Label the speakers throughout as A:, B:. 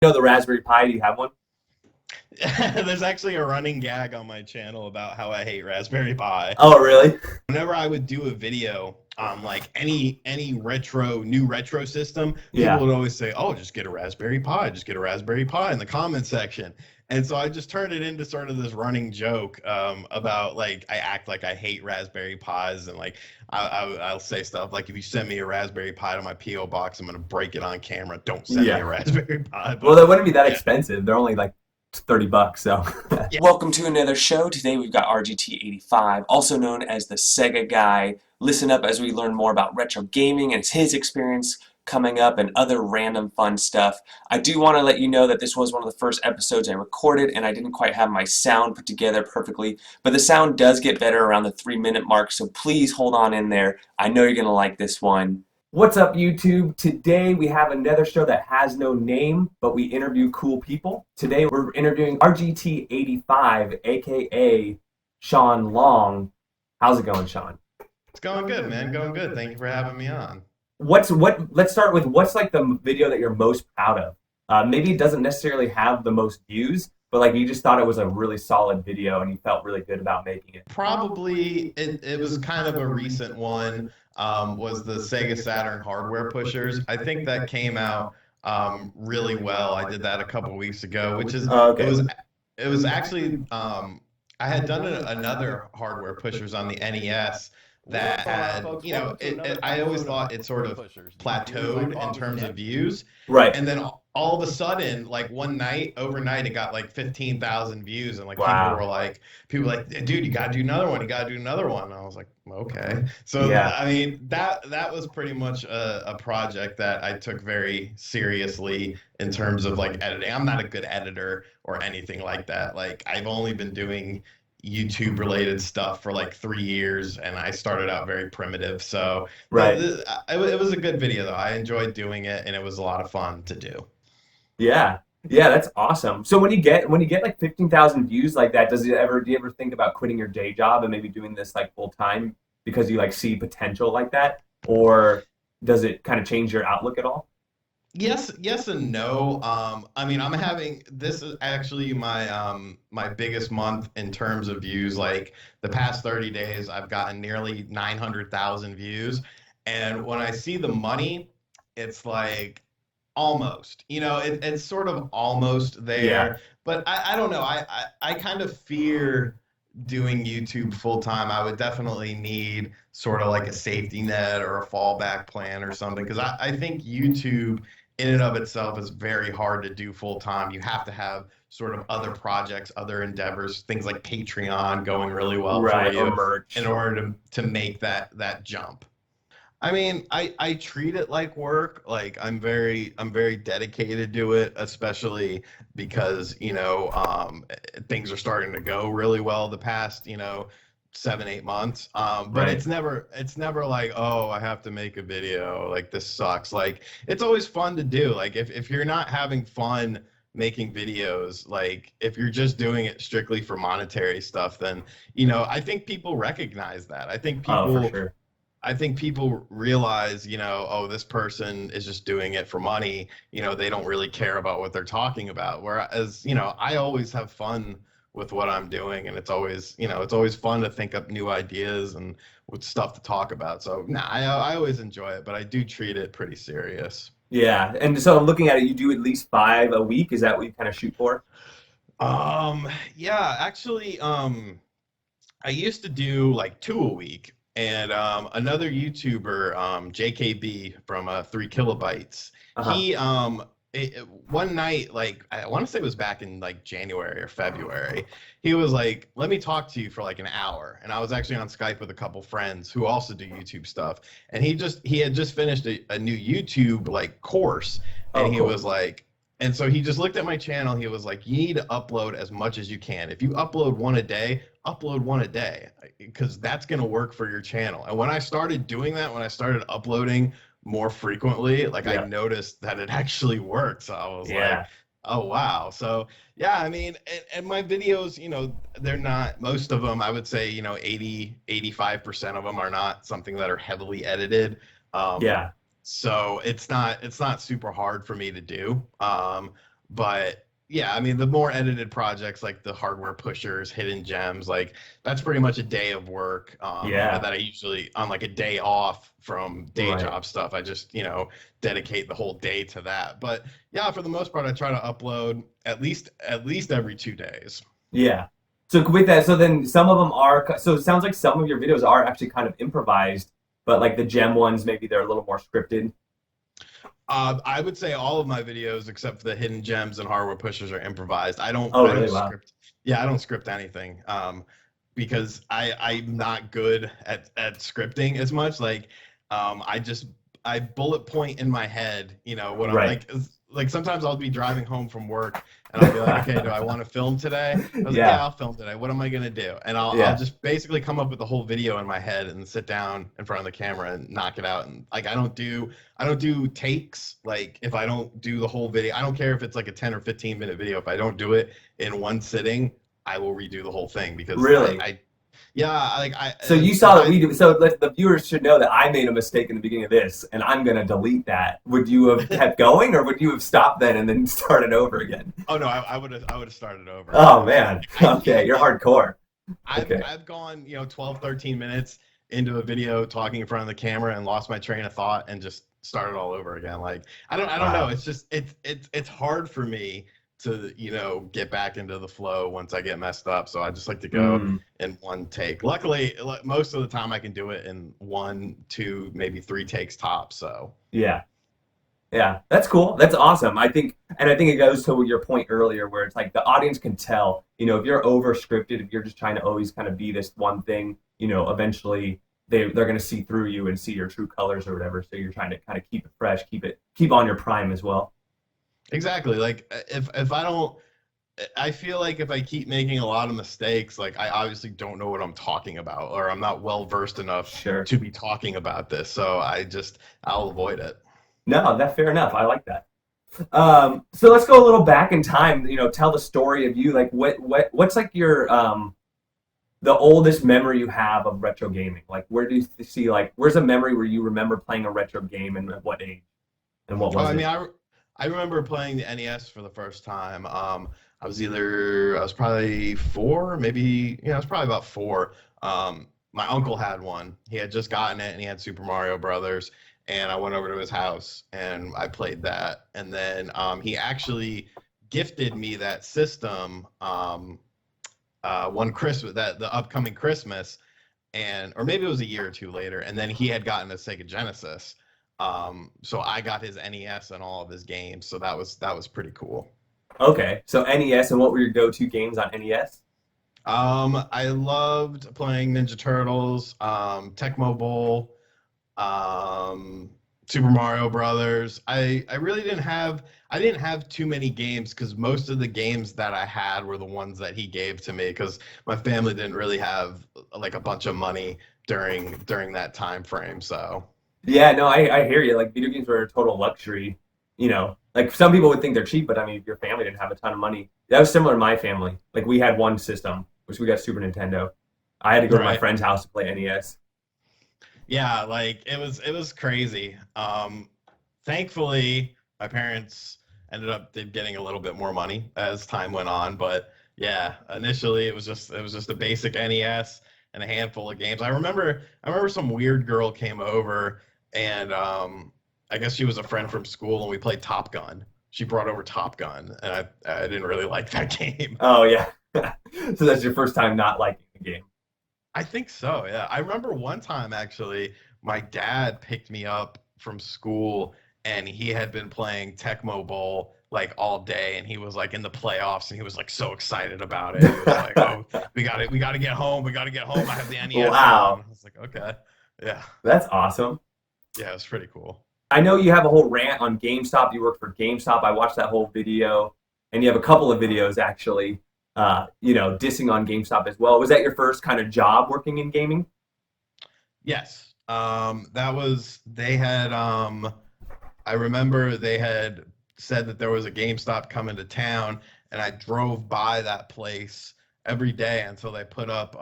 A: You know the Raspberry Pi, do you have one?
B: There's actually a running gag on my channel about how I hate Raspberry Pi.
A: Oh, really?
B: Whenever I would do a video on like any new retro system, people
A: Yeah.
B: would always say, "Oh, just get a Raspberry Pi, just get a Raspberry Pi" in the comment section. And so I just turned it into sort of this running joke about like I act like I hate Raspberry Pis, and like I'll say stuff like, "If you send me a Raspberry Pi to my PO box, I'm gonna break it on camera. Don't send me a
A: Yeah.
B: Raspberry Pi."
A: Well,
B: But
A: they wouldn't be that
B: yeah,
A: expensive. They're only like $30, so.
B: yeah.
C: Welcome to another show. Today we've got RGT85, also known as the SEGA guy. Listen up as we learn more about retro gaming and his experience coming up and other random fun stuff. I do want to let you know that this was one of the first episodes I recorded and I didn't quite have my sound put together perfectly, but the sound does get better around the 3-minute mark, so please hold on in there. I know you're going to like this one.
A: What's up, YouTube? Today we have another show that has no name, but we interview cool people. Today we're interviewing RGT85, aka Shawn Long. How's it going, Shawn?
B: It's going good, man. Going good. Thank you for having me on.
A: Let's start with what's like the video that you're most proud of? Maybe it doesn't necessarily have the most views, but like you just thought it was a really solid video and you felt really good about making it.
B: Probably it was kind of a recent one, was the Sega Saturn hardware pushers. I think that came out really well. I did that a couple weeks ago, which is
A: Okay.
B: it was actually I had done another hardware pushers on the NES that had, I always thought it sort of plateaued in terms of views.
A: Right.
B: And then all of a sudden, like one night, overnight, it got like 15,000 views. And like
A: Wow.
B: people were like, "Dude, you got to do another one. You got to do another one." And I was like, okay. So,
A: Yeah.
B: I mean, that was pretty much a project that I took very seriously in terms of like editing. I'm not a good editor or anything like that. Like, I've only been doing YouTube related stuff for like 3 years, and I started out very primitive. So
A: Right.
B: it was a good video though. I enjoyed doing it, and it was a lot of fun to do.
A: Yeah. Yeah, that's awesome. So when you get like 15,000 views like that, do you ever think about quitting your day job and maybe doing this like full time because you like see potential like that? Or does it kind of change your outlook at all?
B: Yes and no. I mean, I'm having this is actually my biggest month in terms of views. Like the past 30 days, I've gotten nearly 900,000 views, and when I see the money, it's like almost. It's sort of almost
A: Yeah.
B: there, but I don't know. I kind of fear doing YouTube full time. I would definitely need sort of like a safety net or a fallback plan or something, because I think YouTube in and of itself is very hard to do full time. You have to have sort of other projects, other endeavors, things like Patreon going really well for
A: Right. Or
B: you
A: merch.
B: in order to make that jump. I mean, I treat it like work. Like I'm very dedicated to it, especially because, things are starting to go really well the past, 7, 8 months. But
A: Right.
B: it's never like, oh, I have to make a video. Like this sucks. Like it's always fun to do. Like if you're not having fun making videos, like if you're just doing it strictly for monetary stuff, then, I think people recognize that.
A: Oh, for sure.
B: I think people realize, oh, this person is just doing it for money. They don't really care about what they're talking about. Whereas, I always have fun with what I'm doing, and it's always fun to think up new ideas and with stuff to talk about. So, nah, I always enjoy it, but I do treat it pretty serious.
A: Yeah. And so looking at it, you do at least 5 a week. Is that what you kind of shoot for?
B: Yeah, actually, I used to do like 2 a week, and another YouTuber, JKB from 3 Kilobytes,
A: Uh-huh.
B: he one night, like I want to say it was back in like January or February, he was like, "Let me talk to you for like an hour," and I was actually on Skype with a couple friends who also do YouTube stuff, and he had just finished a new YouTube like course,
A: Oh,
B: and he
A: cool.
B: was like. And so he just looked at my channel. He was like, "You need to upload as much as you can. If you upload one a day, upload one a day, because that's going to work for your channel." And when I started doing that, when I started uploading more frequently, like I
A: Yeah.
B: noticed that it actually worked. So I was like,
A: Yeah.
B: oh, wow. So yeah, I mean, and my videos, they're not, most of them, I would say, 80, 85% of them are not something that are heavily edited. Um,
A: Yeah.
B: so it's not super hard for me to do. But yeah, I mean, the more edited projects like the hardware pushers, hidden gems, like that's pretty much a day of work
A: Yeah.
B: that I usually on like a day off from day
A: Right.
B: job stuff. I just, dedicate the whole day to that. But yeah, for the most part, I try to upload at least every 2 days.
A: Yeah. So with that, so then some of them are, so it sounds like some of your videos are actually kind of improvised, but like the gem ones, maybe they're a little more scripted.
B: I would say all of my videos, except for the hidden gems and hardware pushers, are improvised.
A: Oh,
B: I don't
A: really? Wow.
B: script. Yeah, I don't script anything. Because I'm not good at scripting as much. Like, I bullet point in my head. What I'm
A: Right.
B: like sometimes I'll be driving home from work and I'll be like, okay, do I want to film today? I was like, yeah,
A: Yeah.
B: I'll film today. What am I gonna do? And I'll
A: Yeah.
B: just basically come up with the whole video in my head and sit down in front of the camera and knock it out. And like I don't do takes. Like if I don't do the whole video, I don't care if it's like a 10 or 15-minute video. If I don't do it in one sitting, I will redo the whole thing because
A: Really?
B: yeah, like I
A: So you
B: if
A: saw that
B: I
A: we do. So the viewers should know that I made a mistake in the beginning of this, and I'm gonna delete that. Would you have kept going, or would you have stopped then and then started over again?
B: oh no, I would have started over.
A: Oh man.
B: I
A: Okay, you're hardcore. Okay.
B: I've gone 12, 13 minutes into a video talking in front of the camera and lost my train of thought and just started all over again. Like I don't know.
A: Wow.
B: It's just it's hard for me to get back into the flow once I get messed up. So I just like to go
A: Mm,
B: in one take. Luckily, most of the time I can do it in 1, 2, maybe 3 takes tops. So
A: yeah. Yeah, that's cool. That's awesome. I think it goes to your point earlier where it's like the audience can tell, if you're over scripted, if you're just trying to always kind of be this one thing, eventually they're going to see through you and see your true colors or whatever. So you're trying to kind of keep it fresh, keep on your prime as well.
B: exactly. Like if I don't, I feel like if I keep making a lot of mistakes, like I obviously don't know what I'm talking about, or I'm not well versed enough
A: Sure.
B: to be talking about this. So I'll avoid it.
A: No, that's fair enough. I like that. So let's go a little back in time. Tell the story of you. Like, what's like your the oldest memory you have of retro gaming? Like, where do you see like where's a memory where you remember playing a retro game and at what age and what
B: Oh,
A: was
B: I mean,
A: it?
B: I remember playing the NES for the first time. I was probably 4, maybe, I was probably about 4. My uncle had one. He had just gotten it and he had Super Mario Brothers. And I went over to his house and I played that. And then he actually gifted me that system one Christmas, that the upcoming Christmas, and or maybe it was a year or two later. And then he had gotten a Sega Genesis. So I got his NES and all of his games. So that was pretty cool.
A: Okay, so NES, and what were your go-to games on NES?
B: I loved playing Ninja Turtles, Tecmo Bowl, um, Super Mario Brothers. I really didn't have too many games because most of the games that I had were the ones that he gave to me because my family didn't really have like a bunch of money during that time frame. So
A: Yeah, no, I hear you. Like video games were a total luxury. Like some people would think they're cheap, but I mean, if your family didn't have a ton of money, that was similar to my family. Like we had one system, which we got Super Nintendo. I had to go to my
B: right.
A: friend's house to play NES.
B: Yeah, like it was crazy. Thankfully, my parents ended up getting a little bit more money as time went on, but yeah, initially it was just a basic NES and a handful of games. I remember some weird girl came over and I guess she was a friend from school and we played Top Gun. She brought over Top Gun and I didn't really like that game.
A: Oh yeah. So that's your first time not liking the game.
B: I think so, yeah. I remember one time actually, my dad picked me up from school and he had been playing Tecmo Bowl like all day and he was like in the playoffs and he was like so excited about it. He was like, "Oh, we got to get home. We got to get home. I have the NES
A: Wow,
B: on." I was like, "Okay." Yeah.
A: that's awesome.
B: Yeah, it was pretty cool.
A: I know you have a whole rant on GameStop. You work for GameStop. I watched that whole video, and you have a couple of videos actually, dissing on GameStop as well. Was that your first kind of job working in gaming?
B: Yes. That was they had I remember they had said that there was a GameStop coming to town, and I drove by that place every day until they put up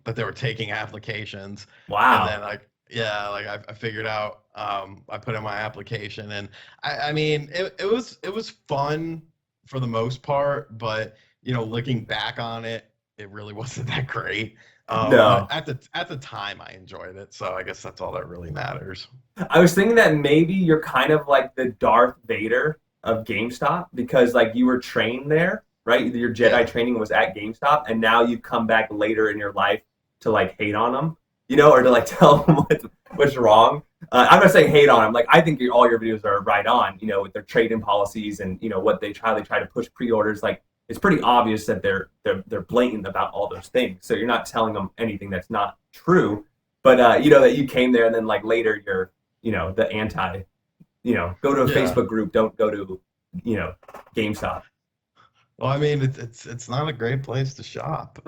B: that they were taking applications, and
A: Wow.
B: then like yeah, like I figured out I put in my application, and I mean it was fun for the most part, but looking back on it, it really wasn't that great.
A: No.
B: But at the time, I enjoyed it, so I guess that's all that really matters.
A: I was thinking that maybe you're kind of like the Darth Vader of GameStop because like you were trained there, right? Your Jedi
B: Yeah,
A: training was at GameStop, and now you come back later in your life to like hate on them, you know, or to like tell them what's wrong. I'm not saying hate on them. Like I think all your videos are right on, you know, with their trade-in policies and you know what they try to push pre-orders. Like it's pretty obvious that they're blatant about all those things. So you're not telling them anything that's not true. But you know that you came there and then like later you're you know the anti go to a
B: yeah.
A: Facebook group, don't go to GameStop.
B: Well, I mean, it's not a great place to shop.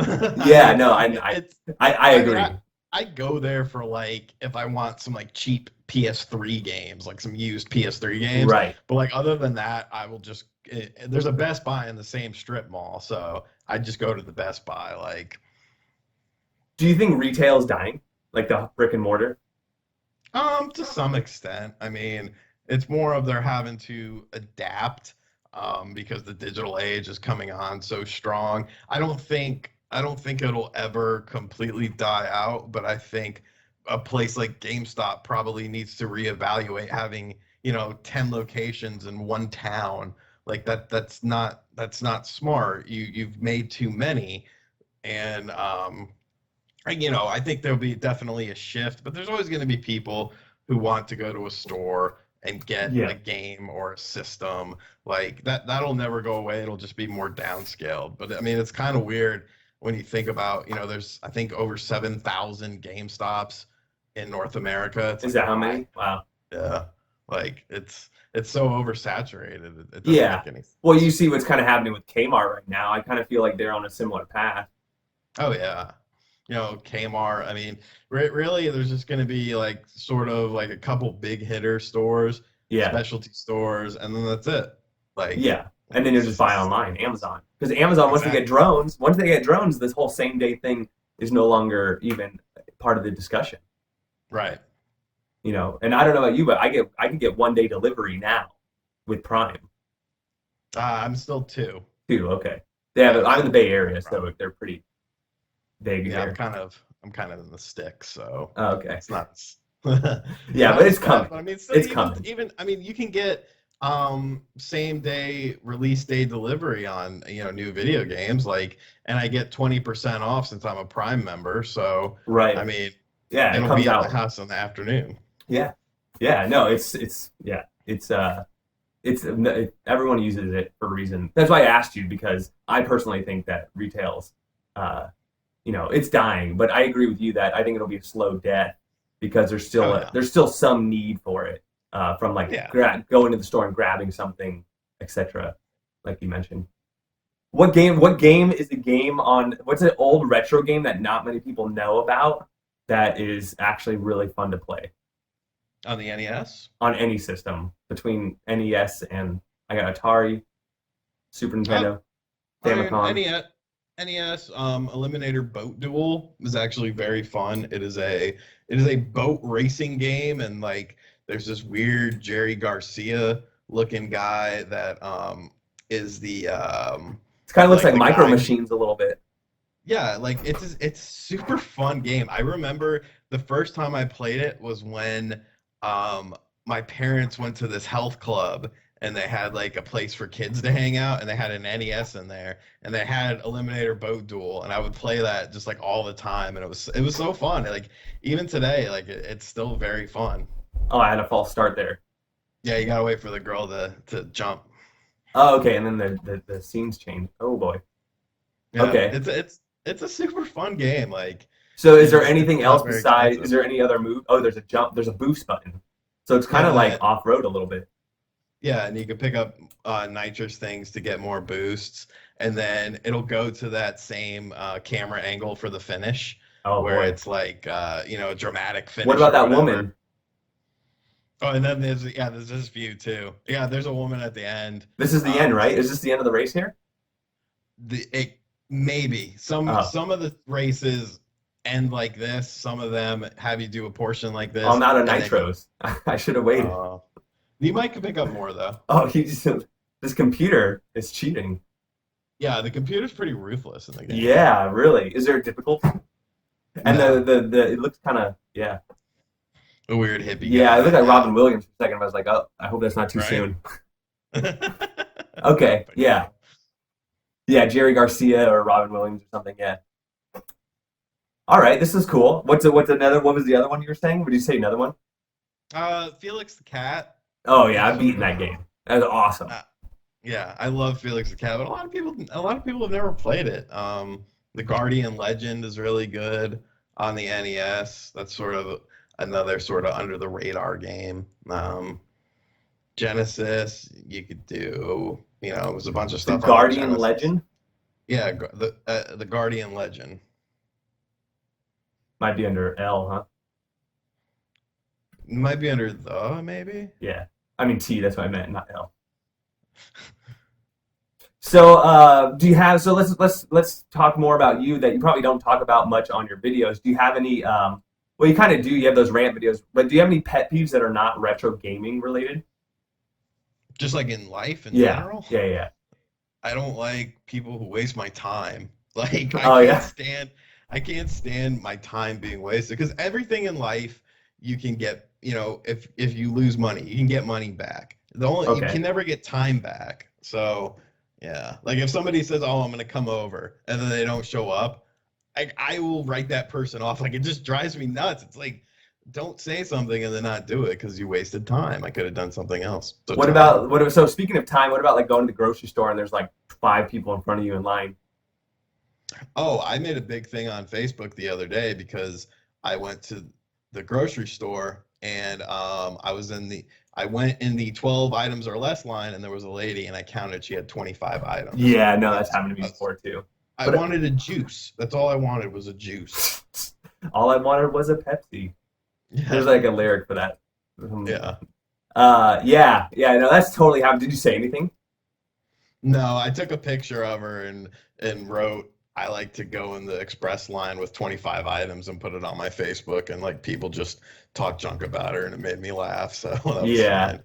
A: Yeah, no,
B: It's
A: I
B: I mean,
A: agree.
B: I go there for like if I want some like cheap PS3 games, like some used PS3 games.
A: Right.
B: But like other than that, I will just there's a Best Buy in the same strip mall, so I just go to the Best Buy. Like,
A: Do you think retail is dying, like the brick and mortar?
B: to some extent. I mean, it's more of they're having to adapt, because the digital age is coming on so strong. I don't think it'll ever completely die out, but I think a place like GameStop probably needs to reevaluate having, 10 locations in one town. Like that's not smart. You've made too many. And I think there'll be definitely a shift, but there's always going to be people who want to go to a store and get a
A: Yeah.
B: game or a system like that. That'll never go away. It'll just be more downscaled. But I mean, it's kind of weird when you think about, there's I think over 7,000 Game Stops in North America. It's
A: Is
B: like,
A: that how
B: why?
A: many? Wow.
B: Yeah, like it's so oversaturated. It doesn't
A: Yeah.
B: make any
A: Well, you
B: sense.
A: see what's kind of happening with Kmart right now. I kind of feel like they're on a similar path.
B: Oh yeah. Kmart. I mean, really, there's just going to be like sort of like a couple big hitter stores,
A: Yeah.
B: specialty stores, and then that's it. Like,
A: Yeah. And then you'll
B: it's
A: just
B: just
A: buy online, Amazon. Because Amazon,
B: exactly
A: once they get drones, this whole same day thing is no longer even part of the discussion.
B: right.
A: You know, and I don't know about you, but I can get 1 day delivery now with Prime
B: I'm still two.
A: too. Okay. Yeah,
B: Yeah,
A: but
B: I'm
A: I'm in the
B: still
A: Bay
B: two
A: Area,
B: with Prime.
A: so they're pretty big
B: Yeah,
A: here.
B: I'm kind of in the sticks, so
A: Oh, okay.
B: it's not it's
A: Yeah,
B: not
A: but
B: as
A: it's
B: bad.
A: coming.
B: But I mean, still,
A: It's coming.
B: even I mean, you can get same day release day delivery on new video games like, and I get 20% off since I'm a Prime member. So I
A: Right.
B: mean,
A: Yeah, it
B: it'll
A: comes
B: be at my
A: out.
B: house in the afternoon.
A: Yeah. Yeah. No, it's yeah. Everyone uses it for a reason. That's why I asked you because I personally think that retail's, uh, it's dying. But I agree with you that I think it'll be a slow death because
B: Oh yeah,
A: there's still some need for it from like
B: yeah.
A: going to the store and grabbing something, etc. Like you mentioned. What game is the game on? What's an old retro game that not many people know about that is actually really fun to play
B: On the NES.
A: on any system between NES and I got Atari, Super
B: Uh,
A: Nintendo,
B: I mean,
A: Famicom.
B: NES Eliminator Boat Duel is actually very fun. It is a boat racing game, and like there's this weird Jerry Garcia looking guy that is the
A: It kind of looks like
B: the
A: Micro
B: guy.
A: Machines a little bit.
B: Yeah, like it's super fun game. I remember the first time I played it was when um my parents went to this health club and they had like a place for kids to hang out and they had an NES in there and they had Eliminator Boat Duel and I would play that just like all the time and it was so fun. Like even today, like it's still very fun.
A: Oh, I had a false start there.
B: Yeah, you gotta wait for the girl to jump.
A: Oh, okay, and then the scenes change. Oh boy.
B: Yeah,
A: Okay.
B: it's a super fun game. Like
A: So is there
B: it's
A: anything else
B: not very
A: besides? Is
B: expensive.
A: there any other move? Oh, there's a jump. There's a boost button. So it's kind of like
B: Yeah,
A: off road a little bit.
B: yeah, and you can pick up nitrous things to get more boosts, and then it'll go to that same camera angle for the finish,
A: Oh
B: where
A: boy.
B: it's like a dramatic
A: What
B: finish
A: about
B: or
A: that
B: whatever.
A: woman?
B: Oh, and then there's this view too. Yeah, there's a woman at the end.
A: This is the end,
B: Um,
A: right? Is this the end of the race here?
B: it maybe
A: Oh,
B: some of the races end like this. Some of them have you do a portion like
A: I'm
B: this,
A: out of
B: and then
A: nitros. I should have waited.
B: you might could pick up more though.
A: Oh, he just This computer is cheating.
B: Yeah, the computer's pretty ruthless in the game.
A: Yeah, really. Is there a difficulty? And
B: No.
A: the it looks kind of
B: A weird hippie
A: yeah.
B: guy.
A: It looked like
B: Yeah.
A: Robin Williams for a second. I was like, oh, I hope that's not too
B: Right?
A: soon. Okay, yeah, yeah. Jerry Garcia or Robin Williams or something. Yeah. All right, this is cool. What's another? What was the other one you were saying? Would you say another one?
B: Felix the Cat.
A: Oh yeah, I've beaten that game. That was awesome.
B: Yeah, I love Felix the Cat, but a lot of people have never played it. The Guardian Legend is really good on the NES. That's sort of another sort of under the radar game. Genesis, you could do, it was a bunch of
A: The
B: stuff on
A: Guardian
B: Genesis.
A: Legend
B: Yeah, the Guardian Legend.
A: might be under L, huh?
B: Might be under maybe.
A: Yeah. I mean T. That's what I meant, not L. So, do you have? So let's talk more about you that you probably don't talk about much on your videos. Do you have any? Well, you kind of do. You have those rant videos, but do you have any pet peeves that are not retro gaming related?
B: Just like in life in
A: Yeah.
B: general.
A: Yeah.
B: I don't like people who waste my time. Like
A: Oh, yeah?
B: I can't stand my time being wasted because everything in life you can get, if you lose money, you can get money back. You
A: Okay.
B: can never get time back. So, yeah. Like if somebody says, "Oh, I'm going to come over," and then they don't show up, I will write that person off. Like it just drives me nuts. It's like don't say something and then not do it because you wasted time. I could have done something else. So
A: So speaking of time, what about like going to the grocery store and there's like 5 people in front of you in line?
B: Oh, I made a big thing on Facebook the other day because I went to the grocery store and I went in the 12 items or less line and there was a lady and I counted she had 25 items.
A: Yeah, no, that's happened to me before too.
B: I wanted a juice. That's all I wanted was a juice.
A: All I wanted was a Pepsi. There's like a lyric for that.
B: Yeah.
A: Yeah. No, that's totally happened. Did you say anything?
B: No, I took a picture of her and wrote, "I like to go in the express line with 25 items," and put it on my Facebook, and like people just talk junk about her, and it made me laugh. So that was fine.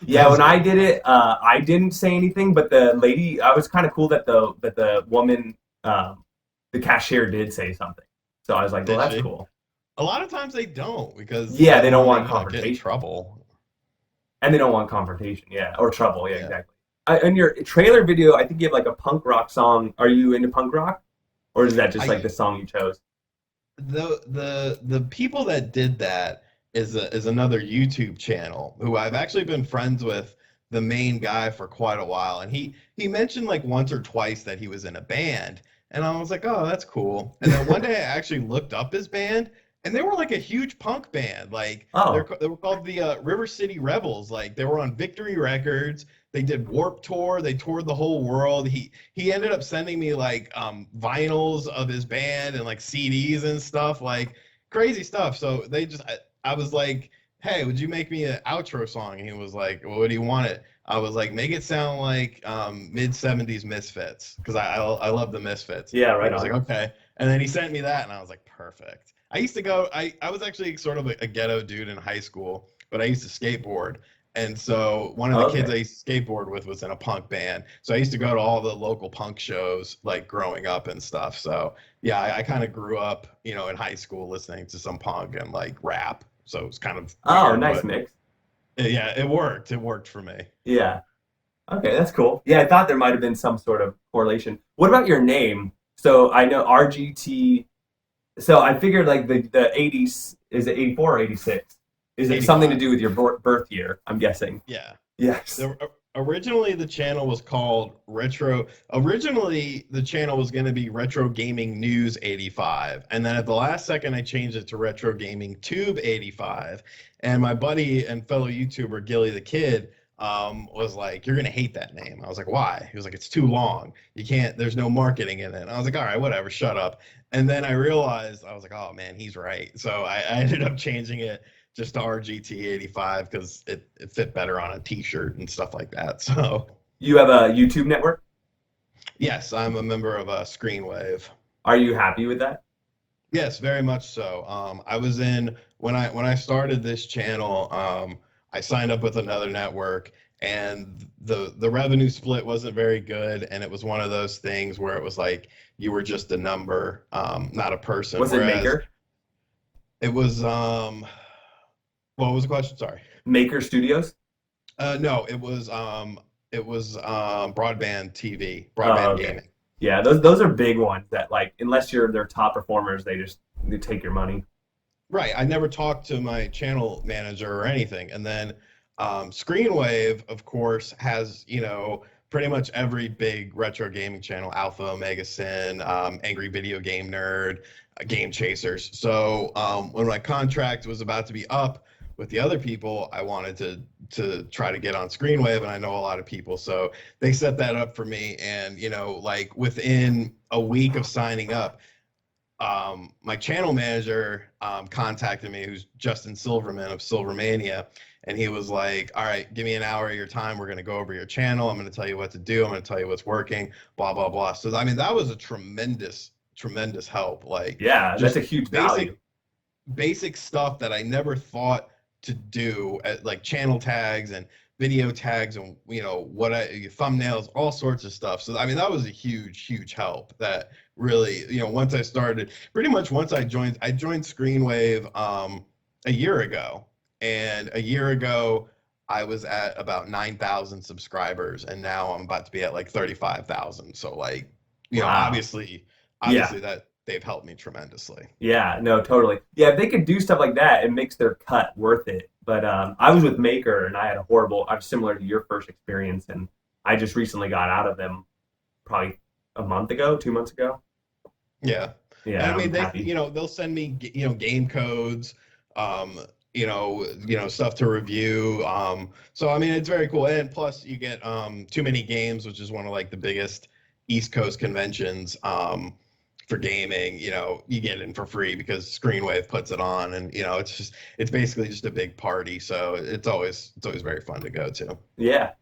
A: Yeah. When I did it, I didn't say anything, but the lady, I was kind of cool that the woman, the cashier, did say something. So I was like, well,
B: Did
A: that's
B: she?
A: cool.
B: A lot of times they don't because
A: Yeah, they don't want
B: get in
A: confrontation.
B: trouble.
A: And they don't want confrontation, yeah, or trouble, yeah,
B: Yeah.
A: exactly. In your trailer video, I think you have like a punk rock song. Are you into punk rock, or is that just like the song you chose?
B: The people that did that is another YouTube channel who I've actually been friends with the main guy for quite a while, and he mentioned like once or twice that he was in a band, and I was like, oh, that's cool. And then one day I actually looked up his band, and they were like a huge punk band. Like
A: Oh,
B: they were called the River City Rebels. Like they were on Victory Records. They did Warped Tour. They toured the whole world. He ended up sending me like vinyls of his band and like CDs and stuff, like crazy stuff. So I was like, "Hey, would you make me an outro song?" And he was like, "Well, what do you want it?" I was like, "Make it sound like mid-70s Misfits," because I love the Misfits.
A: yeah, right
B: And I was
A: on.
B: like, "Okay." And then he sent me that, and I was like, "Perfect." I used to go. I was actually sort of a ghetto dude in high school, but I used to skateboard. And so one of the kids I
A: Okay.
B: used to skateboard with was in a punk band. So I used to go to all the local punk shows like growing up and stuff. So yeah, I kind of grew up, in high school listening to some punk and like rap. So it was kind of
A: Oh,
B: weird,
A: nice
B: but
A: mix.
B: yeah, it worked. It worked for me.
A: Yeah. Okay, that's cool. Yeah, I thought there might have been some sort of correlation. What about your name? So I know RGT. So I figured like the 80s, is it 84 or 86? Is it something to
B: 85.
A: do with your birth year? I'm guessing.
B: Yeah.
A: Yes.
B: Originally, the channel was called Retro. Originally, the channel was going to be Retro Gaming News 85, and then at the last second, I changed it to Retro Gaming Tube 85. And my buddy and fellow YouTuber Gilly the Kid was like, "You're going to hate that name." I was like, "Why?" He was like, "It's too long. You can't. There's no marketing in it." And I was like, "All right, whatever. Shut up." And then I realized I was like, "Oh man, he's right." So I ended up changing it just to RGT85 because it fit better on a t-shirt and stuff like that. So
A: You have a YouTube network?
B: yes, I'm a member of Screenwave.
A: Are you happy with that?
B: Yes, very much so. I was in when I started this channel. I signed up with another network, and the revenue split wasn't very good, and it was one of those things where it was like you were just a number, not a person.
A: Was it
B: Whereas
A: Maker?
B: it was what was the question? Sorry.
A: Maker Studios?
B: No, it was broadband TV,
A: Oh,
B: broadband
A: okay.
B: gaming.
A: Yeah, those are big ones that like unless you're their top performers, they take your money.
B: Right. I never talked to my channel manager or anything. And then Screenwave, of course, has, pretty much every big retro gaming channel, Alpha, Omega Sin, Angry Video Game Nerd, Game Chasers. So when my contract was about to be up with the other people, I wanted to try to get on Screenwave, and I know a lot of people. So they set that up for me. And, like within a week of signing up, my channel manager contacted me, who's Justin Silverman of Silvermania, and he was like, all right, give me an hour of your time. We're going to go over your channel. I'm going to tell you what to do. I'm going to tell you what's working, blah, blah, blah. So, I mean, that was a tremendous, tremendous help. Like,
A: Yeah, that's
B: just
A: a huge value.
B: basic stuff that I never thought to do, like channel tags and video tags and thumbnails, all sorts of stuff. So I mean, that was a huge help. That really, once I started, pretty much once I joined Screenwave a year ago, and a year ago I was at about 9,000 subscribers, and now I'm about to be at like 35,000. So like,
A: Wow.
B: obviously
A: Yeah.
B: that they've helped me tremendously.
A: Yeah, no, totally. Yeah, if they could do stuff like that, it makes their cut worth it. But I was with Maker, and I was similar to your first experience, and I just recently got out of them probably a month ago, 2 months ago.
B: Yeah.
A: Yeah,
B: And I
A: I'm
B: mean,
A: happy.
B: they'll send me, game codes, stuff to review. So I mean, it's very cool. And plus you get Too Many Games, which is one of like the biggest East Coast conventions for gaming. You get in for free because Screenwave puts it on, and it's basically just a big party. So it's always very fun to go to.
A: Yeah,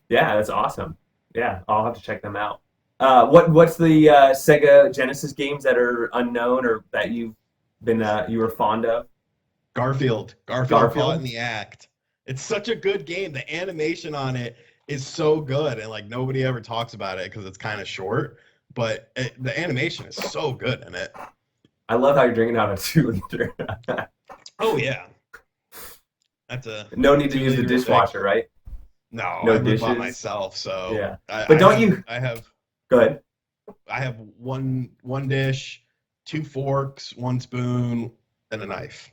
A: yeah, that's awesome. Yeah, I'll have to check them out. What's the Sega Genesis games that are unknown or that you were fond of?
B: Garfield caught in
A: Garfield.
B: the act. It's such a good game. The animation on it is so good, and like nobody ever talks about it because it's kind of short. But the animation is so good in it.
A: I love how you're drinking out of a 2 liter.
B: Oh yeah, that's a
A: No need to use the
B: 2 liter thing.
A: dishwasher, right?
B: No,
A: No
B: I live by
A: dishes.
B: myself, so
A: Yeah, but don't you? Go ahead.
B: I have one dish, two forks, one spoon, and a knife.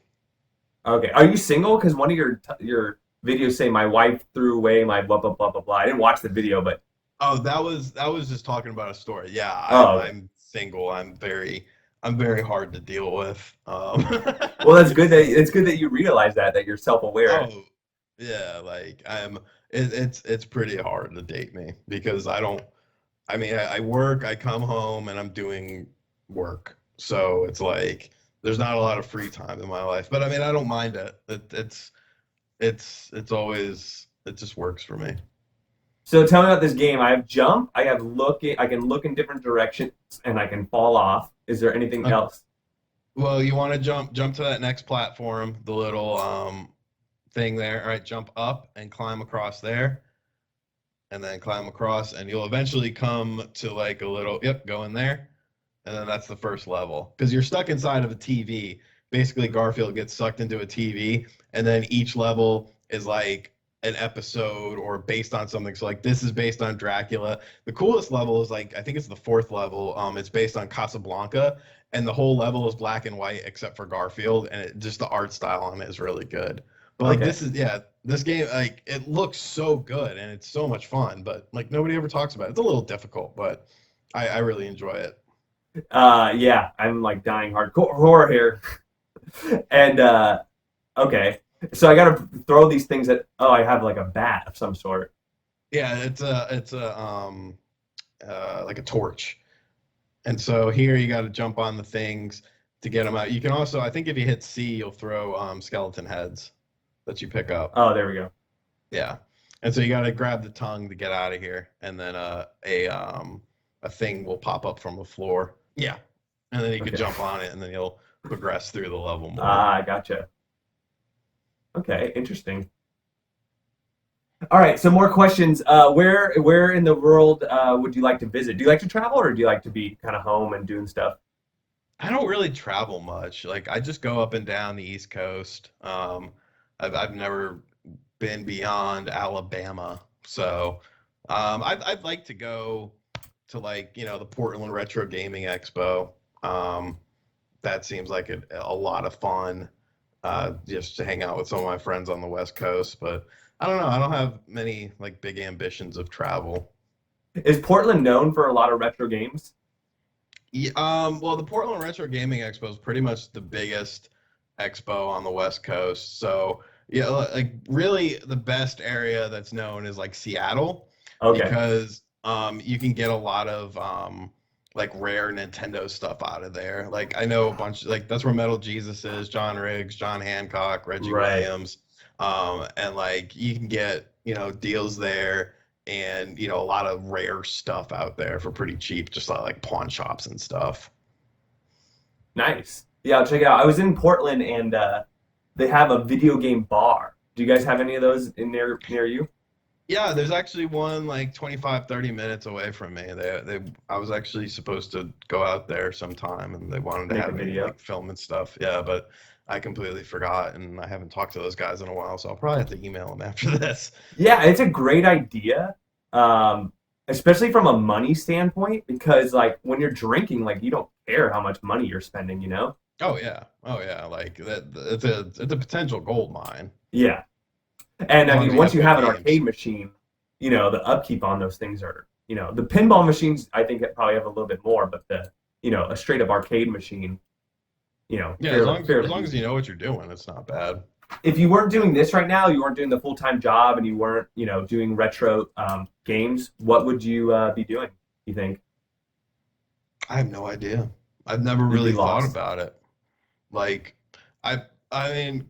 A: Okay. Are you single? Because one of your videos say my wife threw away my blah blah blah blah blah. I didn't watch the video, but
B: Oh, that was just talking about a story. Yeah,
A: oh, okay.
B: I'm single. I'm very hard to deal with.
A: Well, that's good that it's good that you realize that you're self-aware.
B: Oh, yeah, like it's pretty hard to date me because I don't. I mean, I work, I come home, and I'm doing work, so it's like there's not a lot of free time in my life. But I mean, I don't mind it. It's always, it just works for me.
A: So tell me about this game. I have jump. I have looking. I can look in different directions, and I can fall off. Is there anything else?
B: Well, you want to jump to that next platform, the little thing there. All right, jump up and climb across there, and then climb across, and you'll eventually come to like a little, yep, go in there, and then that's the first level. Because you're stuck inside of a TV. Basically, Garfield gets sucked into a TV, and then each level is like an episode or based on something. So like this is based on Dracula. The coolest level is like, I think it's the fourth level. It's based on Casablanca, and the whole level is black and white except for Garfield, and just the art style on it is really good. But like
A: Okay.
B: this game, like it looks so good and it's so much fun, but like nobody ever talks about it. It's a little difficult, but I really enjoy it.
A: Yeah, I'm like dying hardcore horror here, and okay. So I gotta throw these things at. Oh, I have like a bat of some sort.
B: Yeah, it's a like a torch. And so here you got to jump on the things to get them out. You can also, I think if you hit C, you'll throw skeleton heads that you pick up.
A: Oh, there we go.
B: Yeah. And so you got to grab the tongue to get out of here, and then a thing will pop up from the floor. Yeah. And then you can
A: Okay.
B: jump on it, and then you'll progress through the level more.
A: Ah, I gotcha. Okay, interesting. All right, some more questions. Where in the world would you like to visit? Do you like to travel, or do you like to be kind of home and doing stuff?
B: I don't really travel much. Like I just go up and down the East Coast. I've never been beyond Alabama, so I'd like to go to like the Portland Retro Gaming Expo. Um, that seems like a lot of fun. Just to hang out with some of my friends on the West Coast, but I don't know. I don't have many like big ambitions of travel.
A: Is Portland known for a lot of retro games?
B: Yeah, well, the Portland Retro Gaming Expo is pretty much the biggest expo on the West Coast. So, yeah, like really the best area that's known is like Seattle
A: Okay,
B: because you can get a lot of like rare Nintendo stuff out of there. Like I know a bunch like that's where Metal Jesus is, John Riggs, John Hancock, Reggie
A: right.
B: Williams. And like you can get, deals there and a lot of rare stuff out there for pretty cheap, just like pawn shops and stuff.
A: Nice. Yeah, I'll check it out. I was in Portland and they have a video game bar. Do you guys have any of those in near you?
B: Yeah, there's actually one like 25, 30 minutes away from me. I was actually supposed to go out there sometime and they wanted to
A: Make a
B: have me
A: video.
B: like film and stuff. Yeah, but I completely forgot and I haven't talked to those guys in a while, so I'll probably have to email them after this.
A: Yeah, it's a great idea. Especially from a money standpoint, because like when you're drinking, like you don't care how much money you're spending, you know?
B: Oh yeah. Oh yeah. Like that it's a potential gold mine.
A: Yeah. And
B: As
A: I
B: long as
A: mean,
B: you
A: once
B: have
A: you
B: good
A: have an
B: games.
A: arcade machine, the upkeep on those things are, the pinball machines, I think that probably have a little bit more, but a straight up arcade machine,
B: Yeah, as
A: fairly
B: long as
A: easy.
B: you know what you're doing, it's not bad.
A: If you weren't doing this right now, you weren't doing the full time job, and you weren't, doing retro games, what would you be doing? You think
B: I have no idea. I've never
A: you'd be
B: really thought
A: lost?
B: about it. Like I mean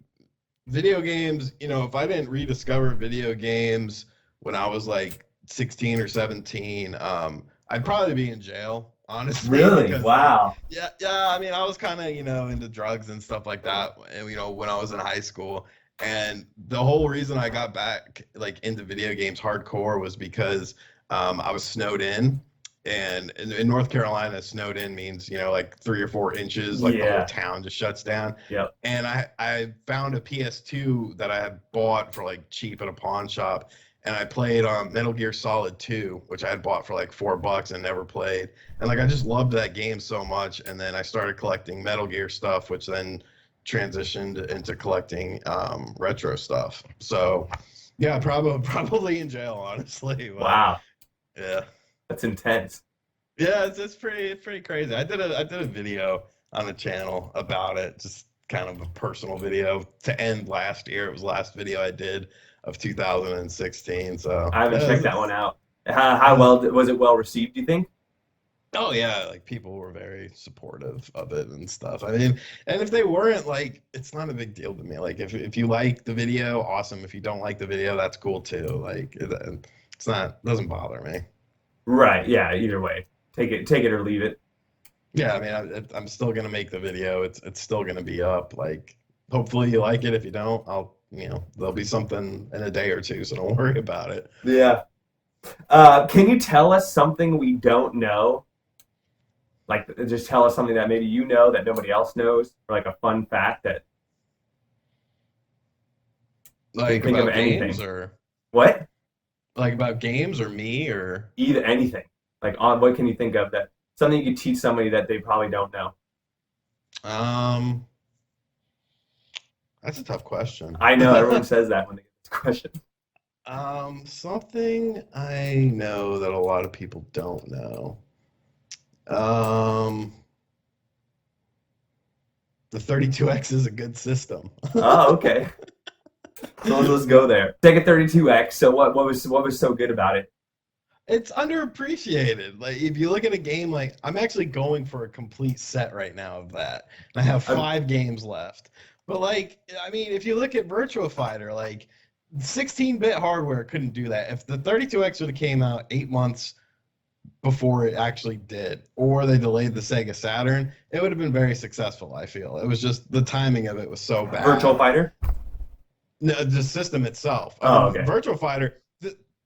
B: video games, if I didn't rediscover video games when I was like 16 or 17, I'd probably be in jail, honestly,
A: Really?
B: because like,
A: Wow.
B: yeah, I mean, I was kind of, into drugs and stuff like that, and, when I was in high school. And the whole reason I got back like into video games hardcore was because I was snowed in. And in North Carolina, snowed in means, like 3 or 4 inches, like the whole
A: Yeah.
B: town just shuts down.
A: Yep.
B: And I found a PS2 that I had bought for like cheap at a pawn shop, and I played Metal Gear Solid 2, which I had bought for like $4 and never played. And like I just loved that game so much. And then I started collecting Metal Gear stuff, which then transitioned into collecting retro stuff. So yeah, probably in jail, honestly. But
A: Wow.
B: yeah.
A: That's intense.
B: Yeah, it's pretty crazy. I did a video on the channel about it, just kind of a personal video to end last year. It was the last video I did of 2016. So
A: I haven't
B: yeah,
A: checked that one out. How well was it well received, do you think?
B: oh yeah, like people were very supportive of it and stuff. I mean, and if they weren't, like, it's not a big deal to me. Like if you like the video, awesome. If you don't like the video, that's cool too. Like it's not doesn't bother me.
A: Right. Yeah. Either way, take it or leave it.
B: Yeah, I mean, I'm still gonna make the video. It's still gonna be up. Like, hopefully you like it. If you don't, there'll be something in a day or two, so don't worry about it.
A: Yeah. Can you tell us something we don't know? Like, just tell us something that maybe you know that nobody else knows, or like a fun fact that can you
B: Like
A: think of
B: about games
A: anything.
B: or
A: What?
B: like about games or me or
A: Either anything. Like, on what can you think of that something you could teach somebody that they probably don't know?
B: um, that's a tough question.
A: I know everyone says that when they get this question.
B: Something I know that a lot of people don't know. Um, the 32X is a good system.
A: Oh, okay. So let's go there. Sega 32X. So what was so good about it?
B: It's underappreciated. Like if you look at a game, like I'm actually going for a complete set right now of that. And I have
A: I'm,
B: 5 games left. But like, I mean, if you look at Virtua Fighter, like 16-bit hardware couldn't do that. If the 32X would have came out 8 months before it actually did, or they delayed the Sega Saturn, it would have been very successful, I feel. It was just the timing of it was so bad.
A: Virtual Fighter.
B: No, the system itself.
A: Oh, okay.
B: Virtual Fighter,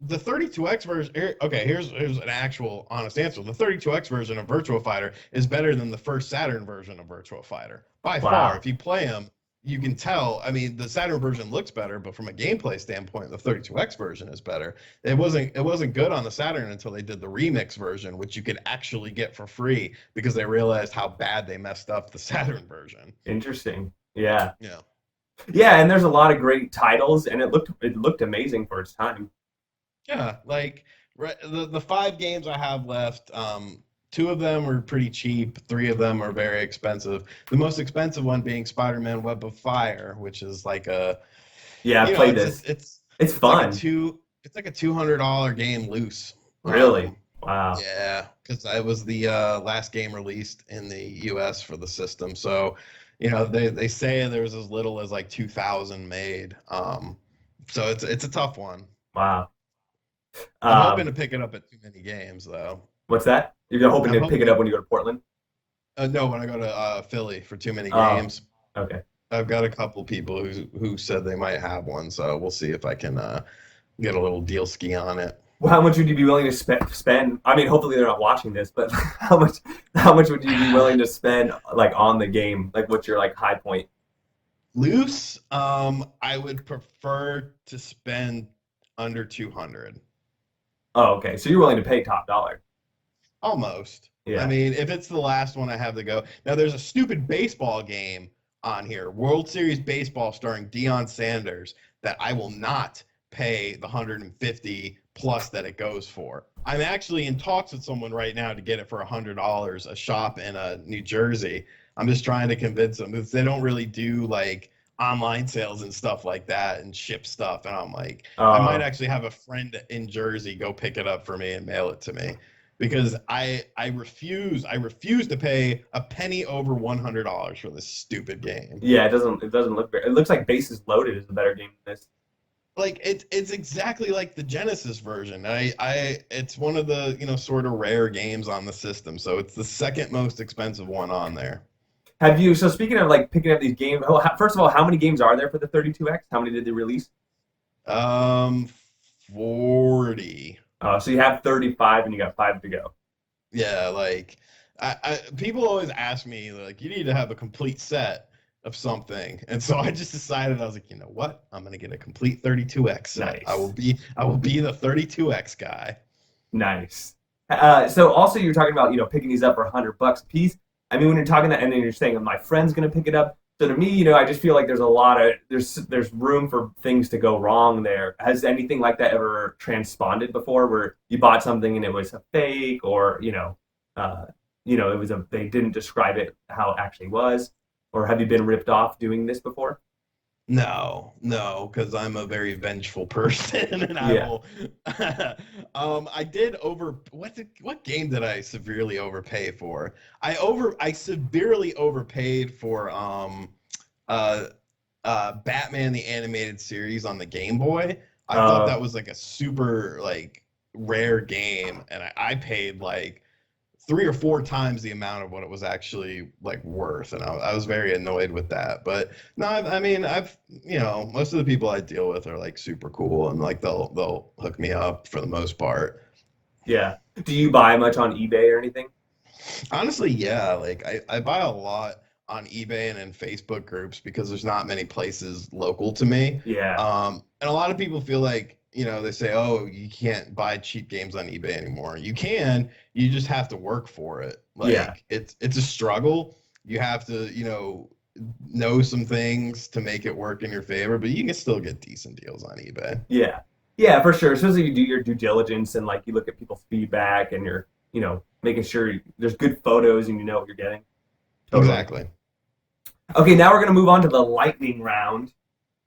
B: the 32X version. Here's an actual honest answer. The 32X version of Virtua Fighter is better than the first Saturn version of Virtua Fighter by far.
A: Wow.
B: If you play them, you can tell. I mean, the Saturn version looks better, but from a gameplay standpoint, the 32X version is better. It wasn't good on the Saturn until they did the remix version, which you could actually get for free because they realized how bad they messed up the Saturn version.
A: Interesting. Yeah.
B: Yeah.
A: Yeah, and there's a lot of great titles, and it looked amazing for its time.
B: Yeah, like the 5 games I have left, 2 of them are pretty cheap, 3 of them are very expensive. The most expensive one being Spider-Man Web of Fire, which is like a,
A: Yeah, I
B: you know,
A: played
B: it's
A: this. It's
B: it's like a
A: fun.
B: it's like a $200 game loose.
A: Really? Wow.
B: Yeah, because it was the last game released in the U.S. for the system, so they say there's as little as like 2,000 made. So it's a tough one.
A: Wow.
B: I'm hoping
A: Um,
B: to pick it up at too many games though.
A: what's that? You're hoping
B: I'm
A: to pick it
B: hoping
A: up when you go to Portland?
B: no, when I go to Philly for too many
A: Oh,
B: games.
A: okay.
B: I've got a couple people who said they might have one, so we'll see if I can get a little deal ski on it.
A: Well, how much would you be willing to spend? I mean, hopefully they're not watching this, but how much would you be willing to spend like on the game? Like, what's your like high point?
B: Loose, I would prefer to spend under 200.
A: Oh, okay. So you're willing to pay top dollar.
B: Almost. I
A: Yeah.
B: mean, if it's the last one I have to go. Now, there's a stupid baseball game on here, World Series Baseball starring Deion Sanders, that I will not pay the 150 plus that it goes for. I'm actually in talks with someone right now to get it for $100, a shop in New Jersey. I'm just trying to convince them because they don't really do like online sales and stuff like that and ship stuff. And I'm like, I might
A: Uh,
B: actually have a friend in Jersey go pick it up for me and mail it to me because I refuse to pay a penny over $100 for this stupid game.
A: yeah. It doesn't look very. It looks like Bases Loaded is a better game than this.
B: Like it's exactly like the Genesis version. It's one of the sort of rare games on the system, so it's the second most expensive one on there.
A: Have you? So speaking of like picking up these games, first of all, how many games are there for the 32X? How many did they release?
B: Um, 40.
A: So you have 35, and you got 5 to go.
B: Yeah, like people always ask me like, you need to have a complete set of something, and so I just decided I was like, you know what? I'm gonna get a complete 32X set. I will
A: Nice.
B: be the 32X guy.
A: Nice. So also you're talking about picking these up for $100 a piece. I mean, when you're talking that, and then you're saying my friend's gonna pick it up. So to me, I just feel like there's room for things to go wrong there. Has anything like that ever transponded before, where you bought something and it was a fake, or it was they didn't describe it how it actually was, or have you been ripped off doing this before?
B: No, no, because I'm a very vengeful person, and I
A: Yeah.
B: will. I did what game did I severely overpay for? I severely overpaid for uh Batman the Animated Series on the Game Boy. I thought
A: Uh,
B: that was like a super like rare game, and I paid like 3 or 4 times the amount of what it was actually like worth, and I was very annoyed with that. But no, I mean, I've most of the people I deal with are like super cool, and like they'll hook me up for the most part.
A: yeah. Do you buy much on eBay or anything?
B: Honestly, yeah, like I buy a lot on eBay and in Facebook groups because there's not many places local to me.
A: Yeah.
B: And a lot of people feel like, they say, oh, you can't buy cheap games on eBay anymore. You can, you just have to work for it.
A: Yeah.
B: Like it's a struggle. You have to, know some things to make it work in your favor, but you can still get decent deals on eBay.
A: Yeah. Yeah, for sure. Especially if you do your due diligence and like you look at people's feedback and you're, making sure there's good photos and you know what you're getting. Totally.
B: Exactly.
A: Okay, now we're gonna move on to the lightning round,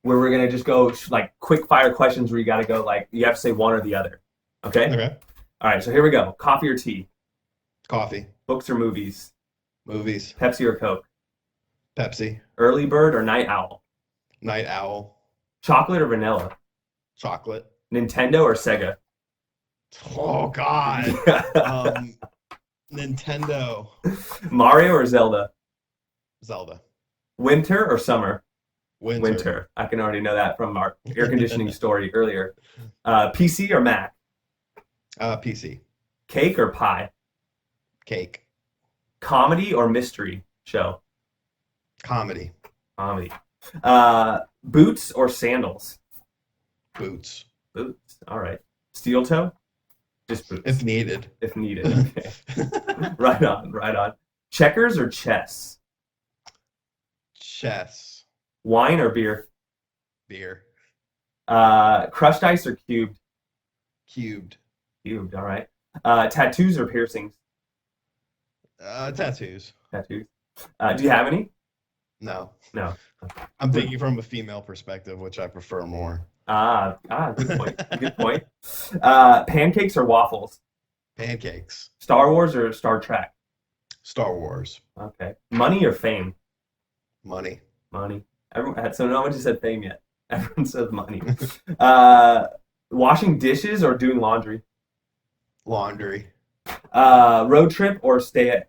A: where we're gonna just go like quick fire questions where you gotta go like you have to say one or the other. Okay?
B: Okay.
A: All right, so here we go. Coffee or tea?
B: Coffee,
A: Books or movies?
B: movies,
A: Pepsi or Coke?
B: Pepsi,
A: Early bird or night owl?
B: night owl,
A: Chocolate or vanilla?
B: chocolate.
A: Nintendo or Sega?
B: Oh God. Um, Nintendo,
A: Mario or Zelda?
B: Zelda,
A: Winter or summer? Winter. I can already know that from our air conditioning story earlier. PC or Mac?
B: PC.
A: Cake or pie?
B: Cake.
A: Comedy or mystery show?
B: Comedy.
A: Comedy. Boots or sandals?
B: Boots.
A: Boots. All right. Steel toe? Just boots.
B: If needed.
A: If needed. Okay. Right on. Right on. Checkers or chess?
B: Chess.
A: Wine or beer?
B: Beer.
A: Crushed ice or cubed?
B: Cubed.
A: Cubed. All right. Tattoos or piercings?
B: Tattoos.
A: Tattoos. Do you have any?
B: No.
A: No.
B: I'm thinking from a female perspective, which I prefer more.
A: Good point. Good point. Pancakes or waffles?
B: Pancakes.
A: Star Wars or Star Trek?
B: Star Wars.
A: Okay. Money or fame?
B: Money.
A: Money. So no one just said fame yet. Everyone says money. Washing dishes or doing laundry?
B: Laundry.
A: Road trip or staycation?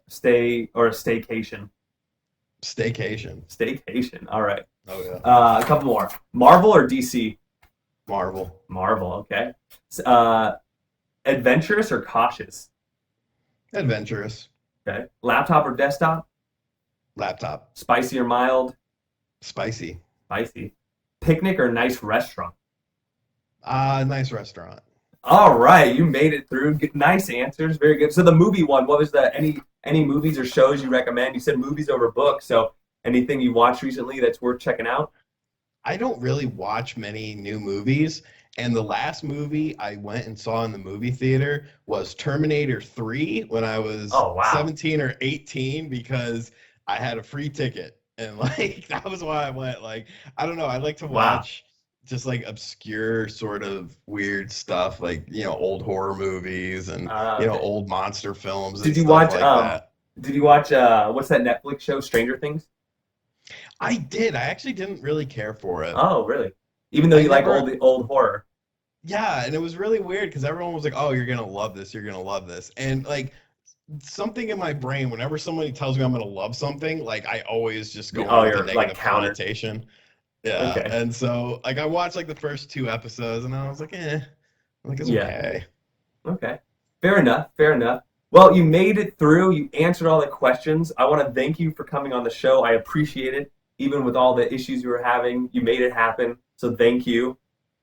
B: Staycation.
A: Staycation. All right.
B: Oh yeah.
A: A couple more. Marvel or DC?
B: Marvel.
A: Marvel. Okay. Adventurous or cautious?
B: Adventurous.
A: Okay. Laptop or desktop?
B: Laptop.
A: Spicy or mild?
B: Spicy.
A: Spicy. Picnic or nice restaurant?
B: Nice restaurant.
A: All right, you made it through. Nice answers, very good. So the movie one, what was any movies or shows you recommend? You said movies over books, so anything you watched recently that's worth checking out?
B: I don't really watch many new movies, and the last movie I went and saw in the movie theater was Terminator 3 when I was 17 or 18 because I had a free ticket. And like that was why I went. Like, I don't know, I like to watch just like obscure sort of weird stuff, like, you know, old horror movies and you know, old monster films.
A: Did you watch that. Did you watch what's that Netflix show, Stranger Things?
B: I did. I actually didn't really care for it.
A: Oh, really? Even though you like old horror.
B: Yeah, and it was really weird because everyone was like, "Oh, you're gonna love this. You're gonna love this," and like something in my brain, whenever somebody tells me I'm gonna love something, like I always just go on with the negative connotation. Yeah, okay. And so like I watched like the first 2 episodes, and I was like, like it's okay.
A: Okay, fair enough. Fair enough. Well, you made it through. You answered all the questions. I want to thank you for coming on the show. I appreciate it. Even with all the issues you were having, you made it happen. So thank you.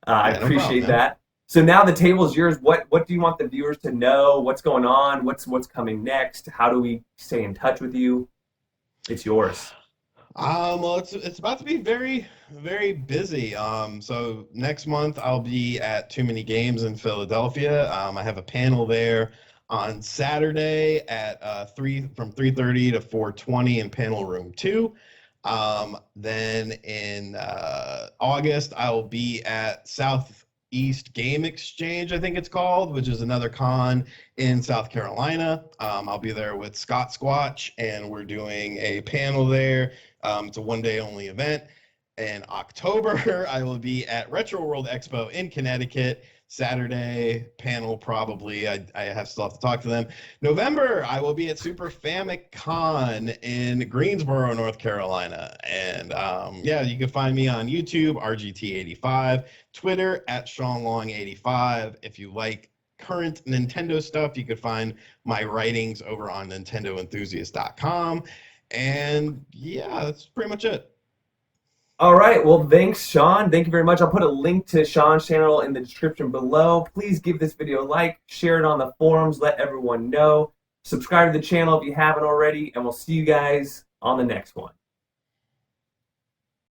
A: I appreciate that. So now the table is yours. What do you want the viewers to know? What's going on? What's coming next? How do we stay in touch with you? It's yours.
B: Well, it's about to be very, very busy. So next month I'll be at Too Many Games in Philadelphia. I have a panel there on Saturday at from 3:30 to 4:20 in panel room 2. Then in August I will be at Southeast Game Exchange, I think it's called, which is another con in South Carolina. I'll be there with Scott Squatch, and we're doing a panel there. It's a one-day only event. In October, I will be at Retro World Expo in Connecticut. Saturday panel probably. I still have to talk to them. November, I will be at Super Famic Con in Greensboro, North Carolina. And yeah, you can find me on YouTube, RGT85, Twitter at ShawnLong85. If you like current Nintendo stuff, you could find my writings over on NintendoEnthusiast.com. And yeah, that's pretty much it.
A: All right. Well, thanks, Shawn. Thank you very much. I'll put a link to Shawn's channel in the description below. Please give this video a like, share it on the forums, let everyone know. Subscribe to the channel if you haven't already, and we'll see you guys on the next one.